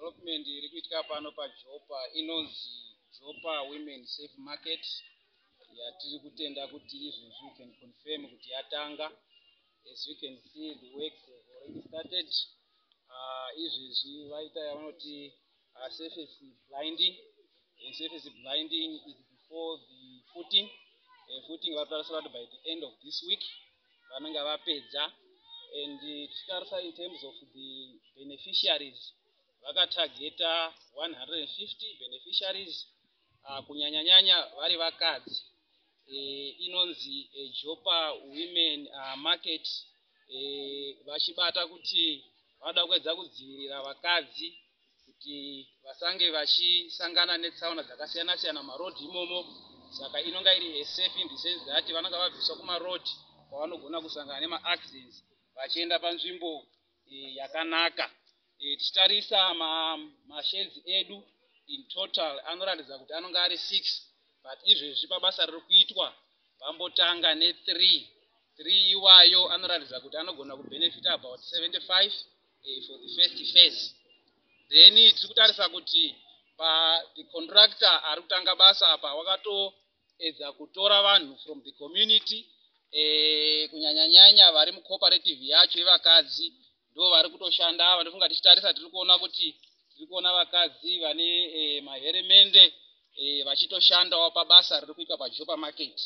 development iri kuitika pano paJopa inonzi Jopa Women Safe Market yatiri kutenda kuti izvezvi we can confirm kuti yatanga. As you can see, the works have already started. Izvezvi vaita yavanoti surface blinding. Surface blinding is before the footing. Footing vatarisa by the end of this week vanenge vapedza. And tichitarisa in terms of the beneficiaries, vakatargeta 150 beneficiaries, kunyanya-nyanya vari vakadzi. Inonzi Jopa Women Market, vachibata kuti vada kuedza kudzivirira vakadzi kuti vasange vachisangana netsaona dzakasiyana-siyana marodhi imomo. Saka inonga iri safe in the sense that vanenge vabviswa kumarodhi kwavanogona kusangana nemaaccidents vachienda panzvimbo yakanaka. Tichitarisa masheds edu in total anoratidza kuti anonge ari 6, but izvezvi pabasa riri kuitwa vambotanga ne3 iwayo anoratidza kuti anogona kubenefita about 75 for the first phase. Then tiri kutarisa kuti the contractor ari kutanga basa apa wakatoedza kutora vanhu from the community, kunyanya-nyanya vari mucooperative yacho yevakadzi ndo vari kutoshanda ava. Ndofunga tichitarisa tiri kuona kuti tiri kuona vakadzi vane maheremende vachitoshandawo pabasa riri kuitwa paJopa Market.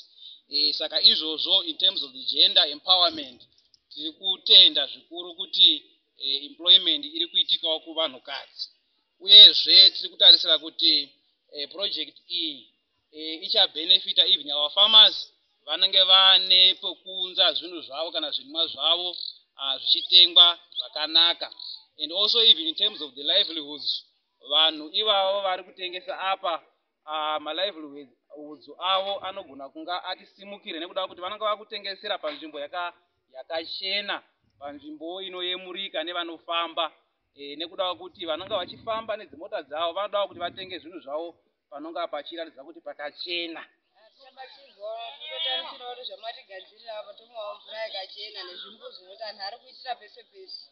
Saka izvozvo in terms of the gender empowerment tiri kutenda zvikuru kuti employment iri kuitikawo kuvanhukadzi. Uyezve tiri kutarisira kuti project iyi ichabenefita even our farmers vanenge vane pekuunza zvinhu zvavo kana zvinwa zvavo zvichitengwa zvakanaka. And also even in terms of the livelihoods, vanhu ivavo vari kutengesa apa malivelihoods avo anogona kunga atisimukire nekuda kuti vanenge vakutengesera panzvimbo yakachena, panzvimbo inoyemurika nevanofamba, nekuda kuti vanenge vachifamba nedzimota dzavo vanoda kuti vatenge zvinhu zvavo panonga pachiratidza kuti pakachena. Zvamatigadzirira apa tomwawo mvura yakachena nezvimbuzi zvinoti anhu ari kuitira pese pese.